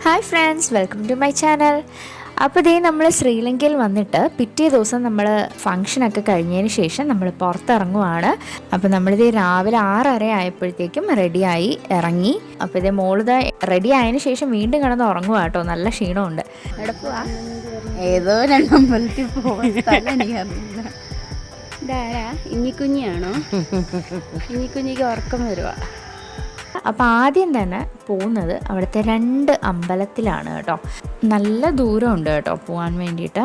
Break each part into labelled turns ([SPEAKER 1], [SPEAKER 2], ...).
[SPEAKER 1] Hi friends, welcome to my channel. അപ്പോൾ ഇതേ നമ്മൾ ശ്രീലങ്കയിൽ വന്നിട്ട് പിറ്റേ ദിവസം നമ്മൾ ഫംഗ്ഷനൊക്കെ കഴിഞ്ഞതിന് ശേഷം നമ്മൾ പുറത്തിറങ്ങുവാണ്. അപ്പോൾ നമ്മളിതേ രാവിലെ 6:30 ആയപ്പോഴത്തേക്കും റെഡിയായി ഇറങ്ങി. അപ്പോൾ ഇതേ മോളിത് റെഡി ആയതിനു ശേഷം വീണ്ടും കിടന്ന് ഉറങ്ങുക കേട്ടോ. നല്ല ക്ഷീണമുണ്ട്.
[SPEAKER 2] ഏതോ രണ്ടമ്പലത്തിൽ പോകാറില്ല. ഇതാരാ? ഇഞ്ഞിക്കുഞ്ഞിയാണോ? ഇഞ്ഞിക്കുഞ്ഞിക്ക് ഉറക്കം വരുക.
[SPEAKER 1] അപ്പോൾ ആദ്യം തന്നെ പോകുന്നത് അവിടുത്തെ 2 അമ്പലത്തിലാണ് കേട്ടോ. നല്ല ദൂരമുണ്ട് കേട്ടോ പോകാൻ വേണ്ടിയിട്ട്.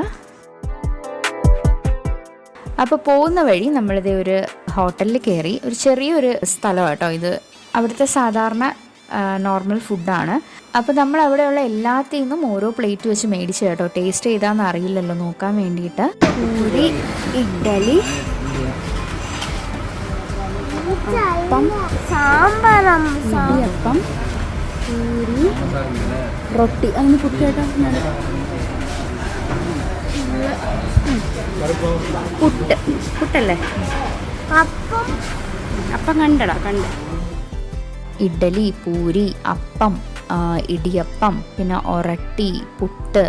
[SPEAKER 1] അപ്പോൾ പോകുന്ന വഴി നമ്മളിത് ഒരു ഹോട്ടലിൽ കയറി. ഒരു ചെറിയൊരു സ്ഥലം കേട്ടോ ഇത്. അവിടുത്തെ സാധാരണ നോർമൽ ഫുഡാണ്. അപ്പോൾ നമ്മൾ അവിടെയുള്ള എല്ലാത്തിൽ നിന്നും ഓരോ പ്ലേറ്റ് വെച്ച് മേടിച്ചു കേട്ടോ. ടേസ്റ്റ് ചെയ്താന്ന് അറിയില്ലല്ലോ, നോക്കാൻ വേണ്ടിയിട്ട്. പൂരി, ഇഡ്ഡലി, അപ്പം, സാമ്പാറും, ഇടിയപ്പം, പൂരി, റൊട്ടി. അതിന് പുട്ടേട്ടാ, പുട്ടല്ലേ? അപ്പം കണ്ടടാ, കണ്ട. ഇഡ്ഡലി, പൂരി, അപ്പം, ഇടിയപ്പം, പിന്നെ ഒറട്ടി, പുട്ട്,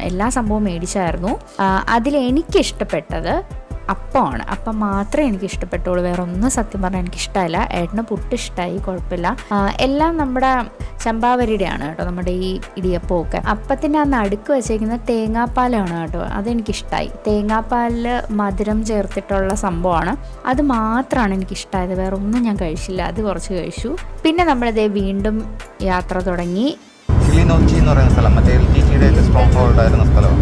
[SPEAKER 1] എല്ലാ സംഭവവും മേടിച്ചായിരുന്നു. അതിലെനിക്കിഷ്ടപ്പെട്ടത് അപ്പമാണ്. അപ്പം മാത്രമേ എനിക്ക് ഇഷ്ടപ്പെട്ടുള്ളൂ. വേറെ ഒന്നും സത്യം പറഞ്ഞാൽ എനിക്കിഷ്ടമായില്ല. ഏട്ടന് പുട്ട് ഇഷ്ടമായി, കുഴപ്പമില്ല. എല്ലാം നമ്മുടെ ചമ്പാവരിയുടെയാണ് കേട്ടോ, നമ്മുടെ ഈ ഇടിയപ്പമൊക്കെ. അപ്പത്തിൻ്റെ ആ നടുക്ക് വെച്ചേക്കുന്ന തേങ്ങാപ്പാലാണ് കേട്ടോ, അതെനിക്കിഷ്ടമായി. തേങ്ങാപ്പാലിൽ മധുരം ചേർത്തിട്ടുള്ള സംഭവമാണ്. അത് മാത്രമാണ് എനിക്കിഷ്ടമായത്. വേറെ ഒന്നും ഞാൻ കഴിച്ചില്ല. അത് കുറച്ച് കഴിച്ചു. പിന്നെ നമ്മളിതേ വീണ്ടും യാത്ര തുടങ്ങി.
[SPEAKER 3] കിളിനോച്ചി എന്ന് പറയുന്ന സ്ഥലം, മറ്റേ LTTയുടെ സ്ട്രോങ് ഹോൾഡ് ആയിരുന്ന സ്ഥലം.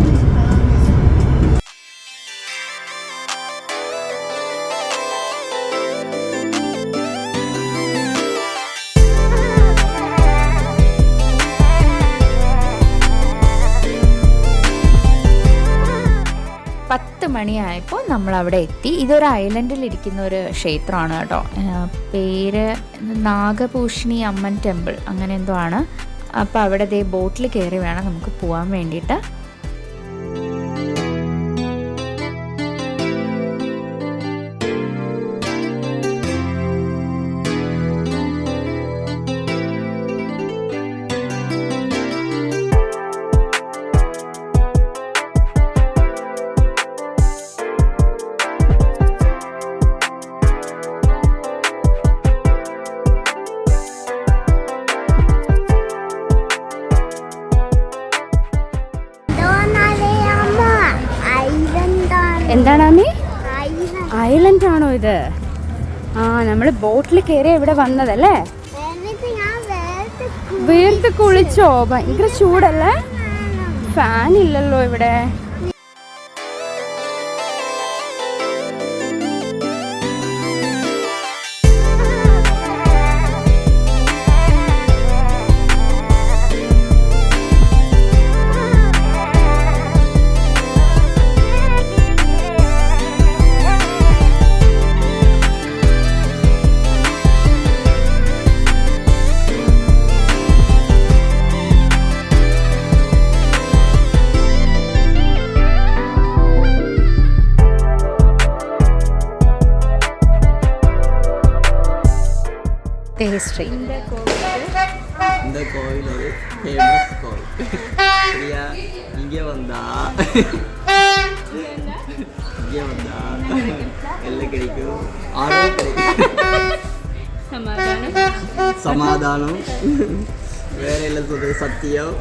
[SPEAKER 1] മണിയായപ്പോൾ നമ്മളവിടെ എത്തി. ഇതൊരു ഐലൻഡിലിരിക്കുന്ന ഒരു ക്ഷേത്രമാണ് കേട്ടോ. പേര് നാഗഭൂഷണി അമ്മൻ ടെമ്പിൾ അങ്ങനെ എന്തോ ആണ്. അപ്പോൾ അവിടെ ദേ ബോട്ടിൽ കയറി വേണം നമുക്ക് പോകാൻ വേണ്ടിയിട്ട്.
[SPEAKER 2] എന്താണ് നീ? ഐലൻഡ് ആണോ ഇത്? നമ്മൾ ബോട്ടിൽ കയറി ഇവിടെ വന്നതല്ലേ? വേർത്ത് കുളിച്ചോ? ഭയങ്കര ചൂടല്ലേ? ഫാൻ ഇല്ലല്ലോ ഇവിടെ.
[SPEAKER 1] ஹிஸ்ட்ரி.
[SPEAKER 4] இந்த கோவில் ஒரு ஃபேமஸ் கோவில். சரியா? இங்கே வந்தா எல்லாம் கிடைக்கும். ஆரோக்கியம் கிடைக்கும். சமாதானம் வேற எல்லாம் சொல்றது சத்தியம்.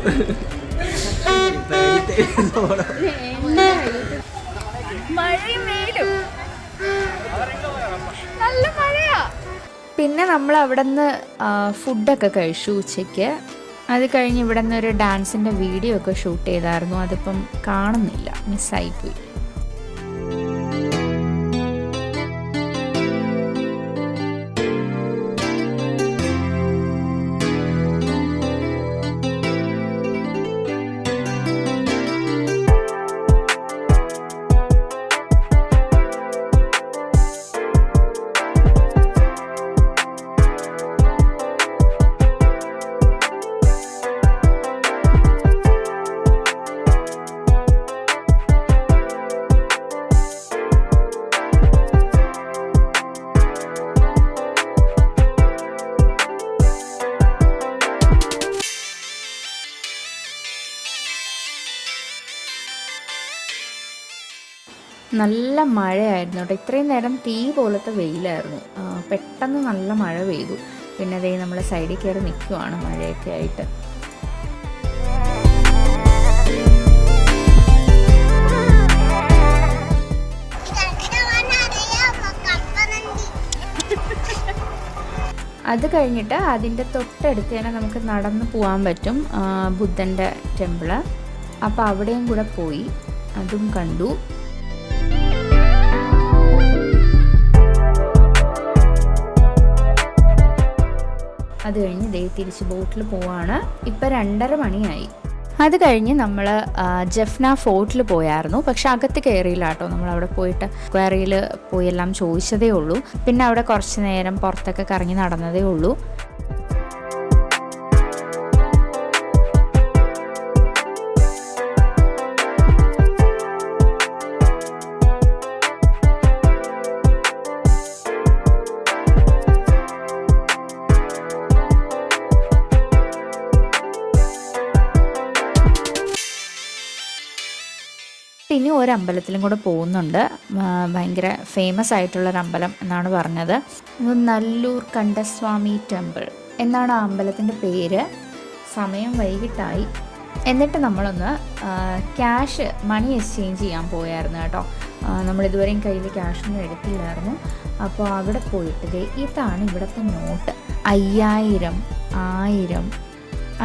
[SPEAKER 1] നല്ല മഴയാ. പിന്നെ നമ്മൾ അവിടെ നിന്ന് ഫുഡൊക്കെ കഴിച്ചു ഉച്ചയ്ക്ക്. അത് കഴിഞ്ഞ് ഇവിടെ നിന്ന് ഒരു ഡാൻസിൻ്റെ വീഡിയോ ഒക്കെ ഷൂട്ട് ചെയ്തായിരുന്നു. അതിപ്പം കാണുന്നില്ല, മിസ്സായിപ്പോയി. നല്ല മഴയായിരുന്നു കേട്ടോ. ഇത്രയും നേരം തീ പോലത്തെ വെയിലായിരുന്നു. പെട്ടെന്ന് നല്ല മഴ പെയ്തു. പിന്നെ അതേ നമ്മൾ സൈഡിൽ കയറി നിൽക്കുവാണ് മഴയൊക്കെ ആയിട്ട്. അത് കഴിഞ്ഞിട്ട് അതിൻ്റെ തൊട്ടടുത്ത് തന്നെ നമുക്ക് നടന്ന് പോകാൻ പറ്റും, ബുദ്ധൻ്റെ ടെമ്പിള്. അപ്പോൾ അവിടെയും കൂടെ പോയി, അതും കണ്ടു. അത് കഴിഞ്ഞ് ദേ തിരിച്ച് ബോട്ടിൽ പോവാണ്. ഇപ്പം 2:30 മണിയായി. അത് കഴിഞ്ഞ് നമ്മൾ ജഫ്ന ഫോർട്ടിൽ പോയായിരുന്നു. പക്ഷെ അകത്ത് കയറിയില്ല കേട്ടോ. നമ്മളവിടെ പോയിട്ട് ക്വയറിയിൽ പോയി എല്ലാം ചോദിച്ചതേ ഉള്ളൂ. പിന്നെ അവിടെ കുറച്ച് നേരം പുറത്തൊക്കെ കറങ്ങി നടന്നതേ ഉള്ളൂ. ഇനി ഒരു അമ്പലത്തിലും കൂടെ പോകുന്നുണ്ട്. ഭയങ്കര ഫേമസ് ആയിട്ടുള്ളൊരമ്പലം എന്നാണ് പറഞ്ഞത്. നല്ലൂർ കണ്ടസ്വാമി ടെമ്പിൾ എന്നാണ് ആ അമ്പലത്തിൻ്റെ പേര്. സമയം വൈകിട്ടായി. എന്നിട്ട് നമ്മളൊന്ന് ക്യാഷ് മണി എക്സ്ചേഞ്ച് ചെയ്യാൻ പോയായിരുന്നു കേട്ടോ. നമ്മളിതുവരെയും കയ്യിൽ ക്യാഷൊന്നും എടുത്തില്ലായിരുന്നു. അപ്പോൾ അവിടെ പോയിട്ട് ഇതാണ് ഇവിടുത്തെ നോട്ട്. 5000, 1000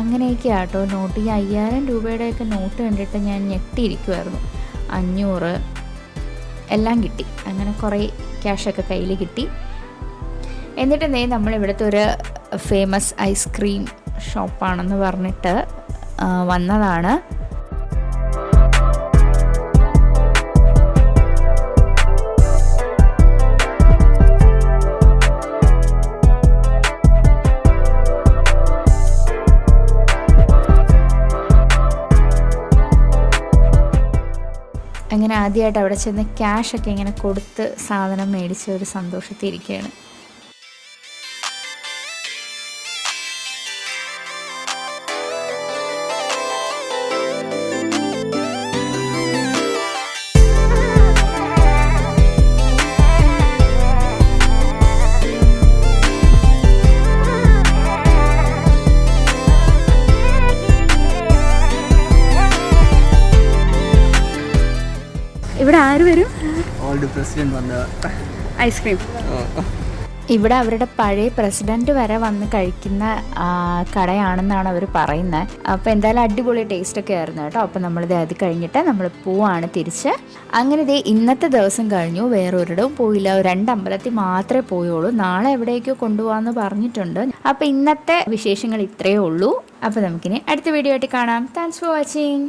[SPEAKER 1] അങ്ങനെയൊക്കെ ആട്ടോ നോട്ട്. ഈ 5000 രൂപയുടെയൊക്കെ നോട്ട് കണ്ടിട്ട് ഞാൻ ഞെട്ടിയിരിക്കുമായിരുന്നു. 500 എല്ലാം കിട്ടി. അങ്ങനെ കുറേ ക്യാഷൊക്കെ കയ്യിൽ കിട്ടി. എന്നിട്ട് നമ്മളിവിടുത്തെ ഒരു ഫേമസ് ഐസ്ക്രീം ഷോപ്പാണെന്ന് പറഞ്ഞിട്ട് വന്നതാണ്. അങ്ങനെ ആദ്യമായിട്ട് അവിടെ ചെന്ന് ക്യാഷൊക്കെ ഇങ്ങനെ കൊടുത്ത് സാധനം മേടിച്ച ഒരു സന്തോഷത്തിരിക്കുകയാണ്.
[SPEAKER 2] ഇവിടെ ആര് വരും?
[SPEAKER 4] ഓൾഡ് പ്രസിഡന്റ് വന്ന
[SPEAKER 2] ഐസ്ക്രീം.
[SPEAKER 1] ഇവിടെ അവരുടെ പഴയ പ്രസിഡന്റ് വരെ വന്ന് കഴിക്കുന്ന കടയാണെന്നാണ് അവർ പറയുന്നത്. അപ്പോൾ എന്തായാലും അടിപൊളി ടേസ്റ്റൊക്കെ ആയിരുന്നു കേട്ടോ. അപ്പോൾ നമ്മളിത് അത് കഴിഞ്ഞിട്ട് നമ്മൾ പോവാണ് തിരിച്ച്. അങ്ങനെ ഇന്നത്തെ ദിവസം കഴിഞ്ഞു. വേറൊരിടവും പോയില്ല. 2 അമ്പലത്തിൽ മാത്രമേ പോയുള്ളൂ. നാളെ എവിടേക്കോ കൊണ്ടുപോകാമെന്ന് പറഞ്ഞിട്ടുണ്ട്. അപ്പോൾ ഇന്നത്തെ വിശേഷങ്ങൾ ഇത്രയേ ഉള്ളൂ. അപ്പോൾ നമുക്കിനി അടുത്ത വീഡിയോ ആയിട്ട് കാണാം. Thanks for watching.